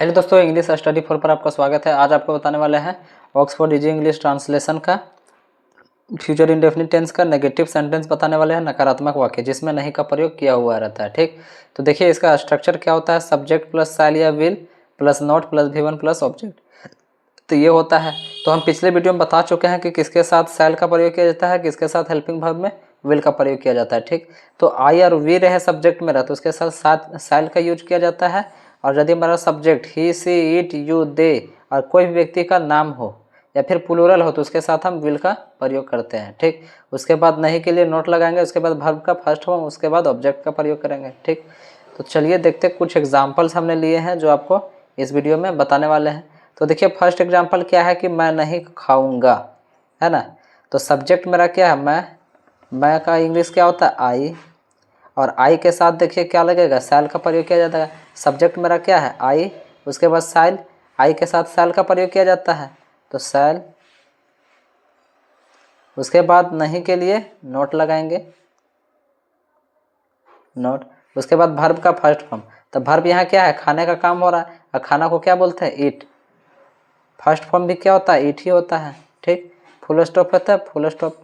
Hello दोस्तों, English study 4 पर आपका स्वागत है। आज आपको बताने वाले हैं ऑक्सफोर्ड इजी इंग्लिश ट्रांसलेशन का फ्यूचर इंडेफिनिट टेंस का नेगेटिव सेंटेंस बताने वाले हैं, नकारात्मक वाक्य जिसमें नहीं का प्रयोग किया हुआ रहता है। ठीक, तो देखिए इसका स्ट्रक्चर क्या होता है। सब्जेक्ट प्लस शैल या will plus not plus V1 plus object, तो ये होता है। तो हम पिछले वीडियो में बता चुके हैं कि किसके साथ शैल का प्रयोग किया जाता है, किसके साथ हेल्पिंग वर्ब में विल का प्रयोग किया जाता है। ठीक, तो आई और वी रहे सब्जेक्ट में रहा तो उसके साथ शैल का यूज किया जाता है। और यदि हमारा subject he she it you दे और कोई भी व्यक्ति का नाम हो या फिर प्लूरल हो तो उसके साथ हम विल का प्रयोग करते हैं। ठीक, उसके बाद नहीं के लिए नोट लगाएंगे, उसके बाद वर्ब का फर्स्ट फॉर्म, उसके बाद ऑब्जेक्ट का प्रयोग करेंगे। ठीक, तो चलिए देखते कुछ एग्जाम्पल्स हमने लिए हैं जो आपको इस वीडियो में बताने वाले हैं। तो देखिए फर्स्ट एग्जांपल क्या है कि मैं नहीं खाऊंगा, है ना। तो सब्जेक्ट मेरा क्या है, मैं का इंग्लिश क्या होता है आई, और आई के साथ देखिए क्या लगेगा, शैल का प्रयोग किया जाता है। सब्जेक्ट मेरा क्या है आई, उसके बाद शैल, आई के साथ शैल का प्रयोग किया जाता है तो शैल, उसके बाद नहीं के लिए नोट लगाएंगे, नोट, उसके बाद वर्ब का फर्स्ट फॉर्म। तो वर्ब यहाँ क्या है, खाने का काम हो रहा है और खाना को क्या बोलते हैं ईट, फर्स्ट फॉर्म भी क्या होता है ईट ही होता है। ठीक, फुल स्टॉप होता है full stop.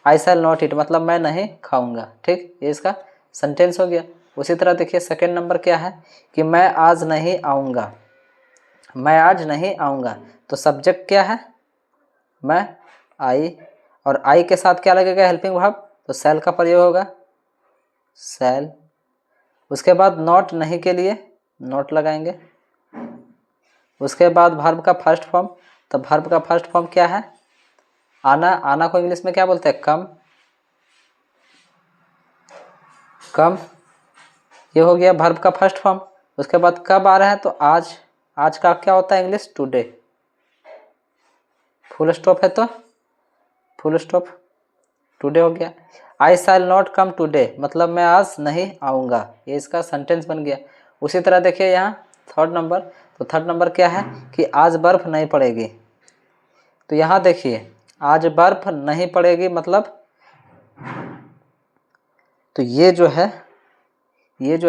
I shall not eat मतलब मैं नहीं खाऊंगा। ठीक, ये इसका सेंटेंस हो गया। उसी तरह देखिए सेकेंड नंबर क्या है कि मैं आज नहीं आऊँगा, मैं आज नहीं आऊँगा। तो सब्जेक्ट क्या है मैं आई, और आई के साथ क्या लगेगा हेल्पिंग वर्ब, तो शैल का प्रयोग होगा शैल। उसके बाद नॉट नहीं के लिए नोट लगाएंगे, उसके बाद वर्ब का फर्स्ट फॉर्म। तो वर्ब का फर्स्ट फॉर्म क्या है आना, आना को इंग्लिश में क्या बोलते हैं कम, कम, ये हो गया वर्ब का फर्स्ट फॉर्म। उसके बाद कब आ रहा है तो आज, आज का क्या होता है इंग्लिश टुडे, फुल स्टॉप है तो फुल स्टॉप, टुडे हो गया। आई शैल नॉट कम टुडे मतलब मैं आज नहीं आऊँगा, ये इसका सेंटेंस बन गया। उसी तरह देखिए यहाँ थर्ड नंबर, तो थर्ड नंबर क्या है कि आज बर्फ़ नहीं पड़ेगी। तो यहाँ देखिए आज बर्फ़ नहीं पड़ेगी मतलब, तो ये जो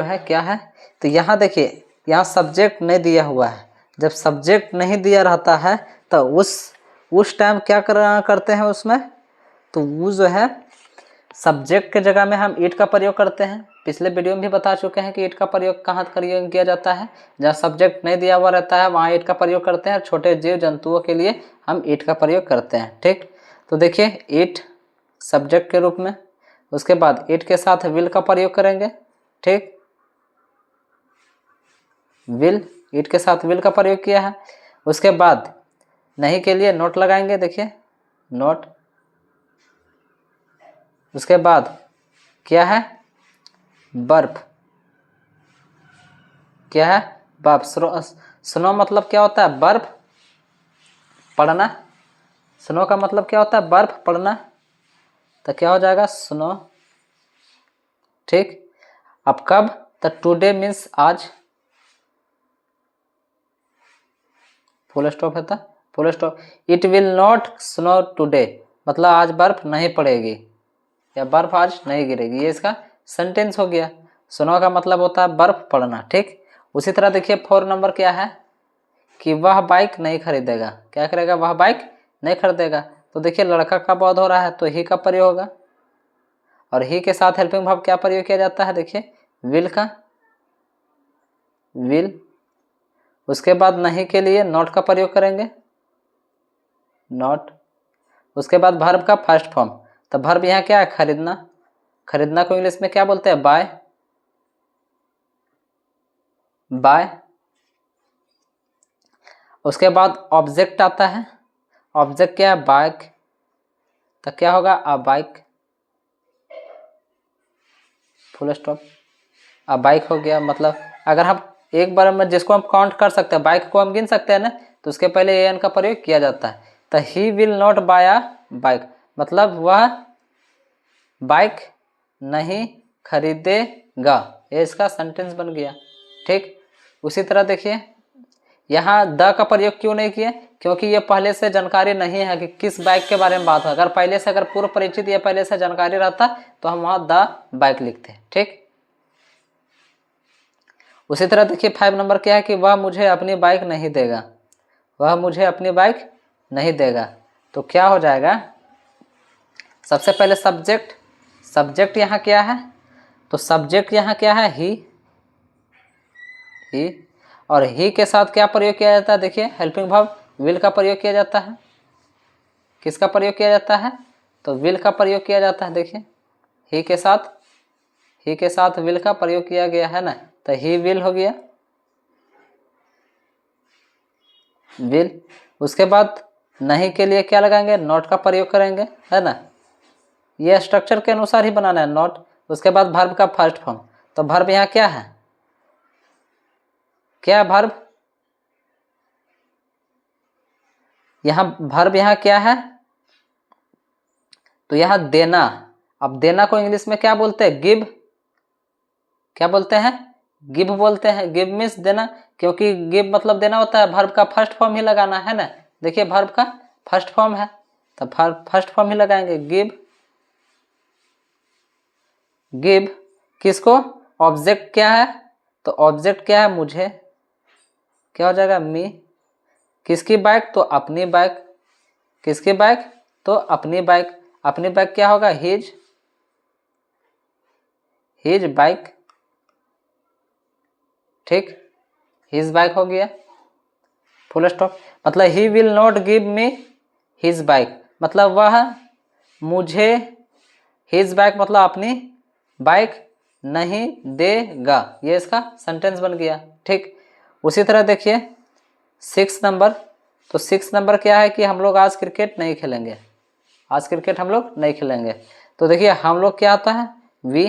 है क्या है, तो यहाँ देखिए यहाँ सब्जेक्ट नहीं दिया हुआ है। जब सब्जेक्ट नहीं दिया रहता है तो उस टाइम क्या करते हैं उसमें, तो वो जो है सब्जेक्ट के जगह में हम ईट का प्रयोग करते हैं। पिछले वीडियो में भी बता चुके हैं कि ईट का प्रयोग कहाँ किया जाता है, जहाँ सब्जेक्ट नहीं दिया हुआ रहता है वहाँ ईट का प्रयोग करते हैं। छोटे जीव जंतुओं के लिए हम ईट का प्रयोग करते हैं। ठीक, तो देखिए ईट सब्जेक्ट के रूप में, उसके बाद ईट के साथ विल का प्रयोग करेंगे। ठीक, विल, ईट के साथ विल का प्रयोग किया है। उसके बाद नहीं के लिए नोट लगाएंगे, देखिए नोट। उसके बाद क्या है बर्फ, क्या है बर्फ, स्नो मतलब क्या होता है बर्फ पड़ना, स्नो का मतलब क्या होता है बर्फ पड़ना, तो क्या हो जाएगा स्नो। ठीक, अब कब, तो टुडे मीन्स आज, फुल स्टॉप है तो full stop. It will not snow today मतलब आज बर्फ नहीं पड़ेगी या बर्फ आज नहीं गिरेगी, ये इसका सेंटेंस हो गया। स्नो का मतलब होता है बर्फ पड़ना। ठीक, उसी तरह देखिए 4 नंबर क्या है कि वह बाइक नहीं खरीदेगा, क्या करेगा वह बाइक नहीं खरीदेगा। तो देखिए लड़का का बोध हो रहा है तो ही का प्रयोग होगा, और ही के साथ हेल्पिंग वर्ब क्या प्रयोग किया जाता है, देखिए विल का, विल। उसके बाद नहीं के लिए नॉट का प्रयोग करेंगे, नॉट। उसके बाद वर्ब का फर्स्ट फॉर्म, तो वर्ब यहाँ क्या है खरीदना, खरीदना को इंग्लिश में क्या बोलते हैं बाय, बाय। उसके बाद ऑब्जेक्ट आता है, ऑब्जेक्ट क्या है बाइक, तो क्या होगा अ बाइक, फुल स्टॉप, अ बाइक हो गया। मतलब अगर हम एक बार में जिसको हम काउंट कर सकते हैं, बाइक को हम गिन सकते हैं ना, तो उसके पहले एन का प्रयोग किया जाता है। तो ही will not buy a bike मतलब वह बाइक नहीं खरीदेगा, ये इसका सेंटेंस बन गया। ठीक, उसी तरह देखिए यहाँ द का प्रयोग क्यों नहीं किए, क्योंकि ये पहले से जानकारी नहीं है कि किस बाइक के बारे में बात हो। अगर पहले से अगर पूर्व परिचित या पहले से जानकारी रहता तो हम वहाँ द बाइक लिखते। ठीक, उसी तरह देखिए 5 नंबर क्या है कि वह मुझे अपनी बाइक नहीं देगा, वह मुझे अपनी बाइक नहीं देगा। तो क्या हो जाएगा, सबसे पहले सब्जेक्ट, सब्जेक्ट यहाँ क्या है, तो सब्जेक्ट यहाँ क्या है, ही, और ही के साथ क्या प्रयोग किया जाता है, देखिए हेल्पिंग वर्ब विल का प्रयोग किया जाता है। किसका प्रयोग किया जाता है, तो विल का प्रयोग किया जाता है। देखिए ही के साथ, ही के साथ विल का प्रयोग किया गया है ना, तो ही विल हो गया, विल। उसके बाद नहीं के लिए क्या लगाएंगे, नॉट का प्रयोग करेंगे, है ना। ये स्ट्रक्चर के अनुसार ही बनाना है, नॉट। उसके बाद वर्ब का फर्स्ट फॉर्म, तो वर्ब यहाँ क्या है, क्या है वर्ब, यहाँ वर्ब यहाँ क्या है, तो यहाँ देना। अब देना को इंग्लिश में क्या बोलते हैं, गिव। क्या बोलते हैं, गिव बोलते हैं। गिव मीन्स देना, क्योंकि गिव मतलब देना होता है, वर्ब का फर्स्ट फॉर्म ही लगाना है ना। देखिए वर्ब का फर्स्ट फॉर्म है, तो फर्स्ट फॉर्म ही लगाएंगे, गिव। गिव किसको, ऑब्जेक्ट क्या है, तो ऑब्जेक्ट क्या है, मुझे, क्या हो जाएगा, मी। किसकी बाइक, तो अपनी बाइक। किसकी बाइक, तो अपनी बाइक। अपनी बाइक क्या होगा, हिज, हिज बाइक, ठीक, हिज बाइक हो गया, फुल स्टॉप। मतलब ही will not give me his bike, मतलब वह मुझे हिज बाइक मतलब अपनी बाइक नहीं देगा। ये इसका सेंटेंस बन गया, ठीक। उसी तरह देखिए 6 नंबर, तो 6 नंबर क्या है कि हम लोग आज क्रिकेट नहीं खेलेंगे, आज क्रिकेट हम लोग नहीं खेलेंगे। तो देखिए हम लोग क्या आता है, वी,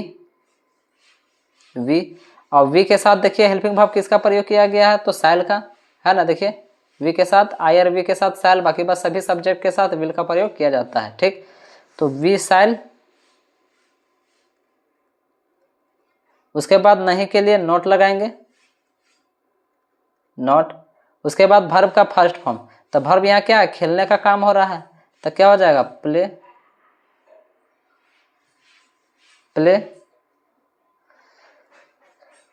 वी। और वी के साथ देखिए हेल्पिंग वर्ब किसका प्रयोग किया गया है, तो शैल का, है ना। देखिए वी के साथ आई और वी के साथ शैल, बाकी बस सभी सब्जेक्ट के साथ विल का प्रयोग किया जाता है, ठीक। तो वी शैल। उसके बाद नहीं के लिए नॉट लगाएंगे, नॉट। उसके बाद वर्ब का फर्स्ट फॉर्म, तो वर्ब यहाँ क्या है, खेलने का काम हो रहा है, तो क्या हो जाएगा, प्ले, प्ले।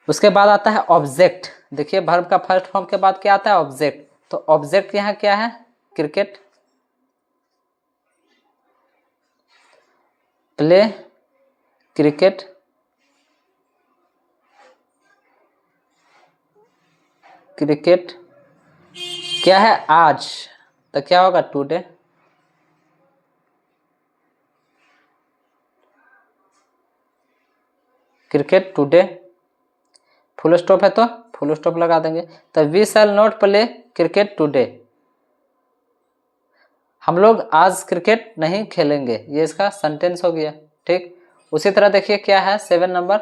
उसके बाद आता है ऑब्जेक्ट। देखिए वर्ब का फर्स्ट फॉर्म के बाद क्या आता है, ऑब्जेक्ट। तो ऑब्जेक्ट यहाँ क्या है, क्रिकेट, प्ले क्रिकेट। क्रिकेट क्या है, आज, तो क्या होगा, today. Cricket today, full stop है तो फुल स्टॉप लगा देंगे। तो we shall not play cricket today, हम लोग आज क्रिकेट नहीं खेलेंगे, ये इसका सेंटेंस हो गया, ठीक। उसी तरह देखिए क्या है 7 नंबर,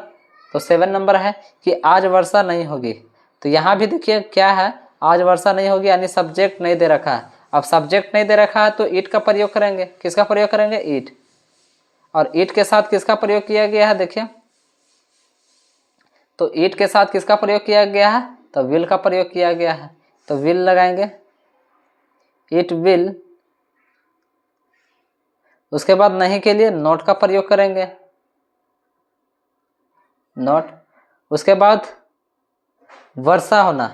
तो 7 नंबर है कि आज वर्षा नहीं होगी। तो यहाँ भी देखिए क्या है, आज वर्षा नहीं होगी, यानी सब्जेक्ट नहीं दे रखा है। अब सब्जेक्ट नहीं दे रखा है तो ईट का प्रयोग करेंगे। किसका प्रयोग करेंगे, ईट। और ईट के साथ किसका प्रयोग किया गया है, देखिए तो ईट के साथ किसका प्रयोग किया गया है, तो विल का प्रयोग किया गया है, तो विल लगाएंगे, इट विल। उसके बाद नहीं के लिए नॉट का प्रयोग करेंगे, नॉट। उसके बाद वर्षा होना,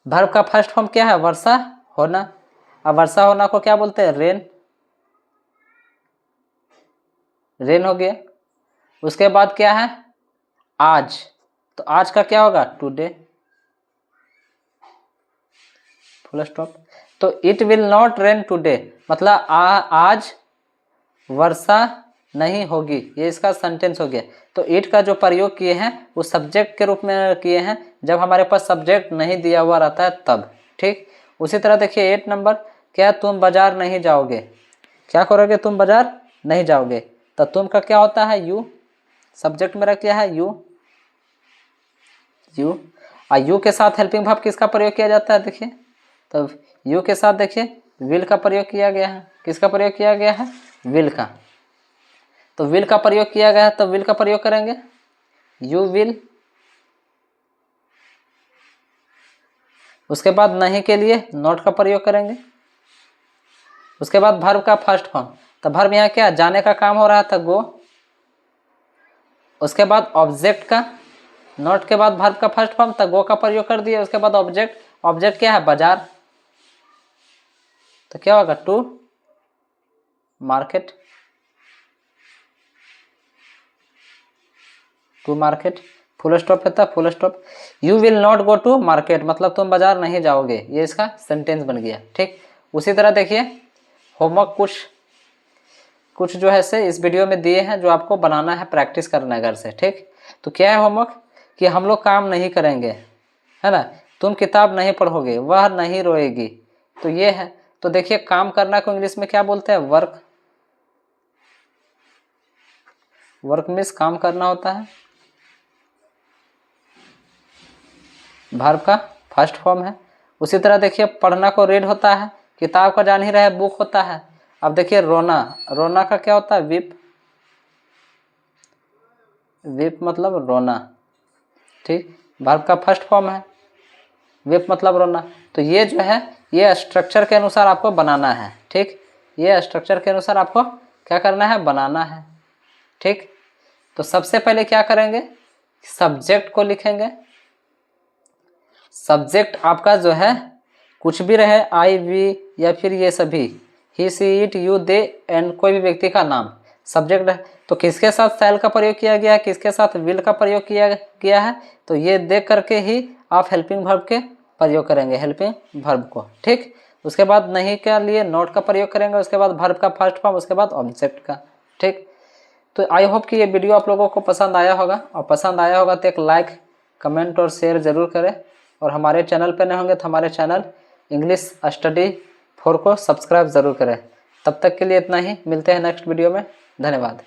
वर्ब का फर्स्ट फॉर्म क्या है, वर्षा होना। अब वर्षा होना को क्या बोलते हैं, रेन, रेन हो गया। उसके बाद क्या है, आज, तो आज का क्या होगा, टुडे, फुल स्टॉप। तो it will not rain today, मतलब आज वर्षा नहीं होगी, ये इसका सेंटेंस हो गया। तो इट का जो प्रयोग किए हैं वो सब्जेक्ट के रूप में किए हैं, जब हमारे पास सब्जेक्ट नहीं दिया हुआ रहता है तब, ठीक। उसी तरह देखिए 8 नंबर, क्या तुम बाजार नहीं जाओगे, क्या करोगे, तुम बाजार नहीं जाओगे। तो तुम का क्या होता है, यू, सब्जेक्ट मेरा क्या है, यू, यू। और यू के साथ हेल्पिंग वर्ब किसका प्रयोग किया जाता है, देखिए तो यू के साथ देखिए विल का प्रयोग किया गया है। किसका प्रयोग किया गया है, विल का। तो विल का प्रयोग किया गया है तो विल का प्रयोग करेंगे, यू विल। उसके बाद नहीं के लिए नॉट का प्रयोग करेंगे। उसके बाद वर्ब का फर्स्ट फॉर्म, तो वर्ब यहाँ क्या, जाने का काम हो रहा था, गो। उसके बाद ऑब्जेक्ट का, नॉट के बाद वर्ब का फर्स्ट फॉर्म तक गो का प्रयोग कर दिए, उसके बाद ऑब्जेक्ट, ऑब्जेक्ट क्या है बाजार, तो क्या होगा to market, to market, full stop है full stop. You will not go to market मतलब तुम बाजार नहीं जाओगे, ये इसका सेंटेंस बन गया। ठीक, उसी तरह देखिए होमवर्क कुछ जो है से इस वीडियो में दिए हैं जो आपको बनाना है, प्रैक्टिस करना है घर से। ठीक, तो क्या है होमवर्क कि हम लोग काम नहीं करेंगे, है ना, तुम किताब नहीं पढ़ोगे, वह नहीं रोएगी, तो ये है। तो देखिए काम करना को इंग्लिश में क्या बोलते हैं, वर्क, वर्क मीन्स काम करना होता है, वर्ब का फर्स्ट फॉर्म है। उसी तरह देखिए पढ़ना को रीड होता है, किताब का जान ही रहे बुक होता है। अब देखिए रोना, रोना का क्या होता है वीप, वीप मतलब रोना। ठीक, वर्ब का फर्स्ट फॉर्म है, वीप मतलब रोना। तो ये जो है ये स्ट्रक्चर के अनुसार आपको बनाना है। ठीक, ये स्ट्रक्चर के अनुसार आपको क्या करना है, बनाना है। ठीक, तो सबसे पहले क्या करेंगे, सब्जेक्ट को लिखेंगे। सब्जेक्ट आपका जो है कुछ भी रहे, आई वी या फिर ये सभी, he she it you they and कोई भी व्यक्ति का नाम सब्जेक्ट है। तो किसके साथ शैल का प्रयोग किया गया है, किसके साथ विल का प्रयोग किया है, तो ये देख करके ही आप हेल्पिंग वर्ब के प्रयोग करेंगे, हेल्पिंग वर्ब को। ठीक, उसके बाद नहीं के लिए नोट का प्रयोग करेंगे, उसके बाद वर्ब का फर्स्ट फॉर्म, उसके बाद ऑब्जेक्ट का। ठीक, तो आई होप कि ये वीडियो आप लोगों को पसंद आया होगा, और पसंद आया होगा तो एक लाइक कमेंट और शेयर ज़रूर करें, और हमारे चैनल पर नए होंगे तो हमारे चैनल इंग्लिश स्टडी 4 को सब्सक्राइब ज़रूर करें। तब तक के लिए इतना ही, मिलते हैं नेक्स्ट वीडियो में, धन्यवाद।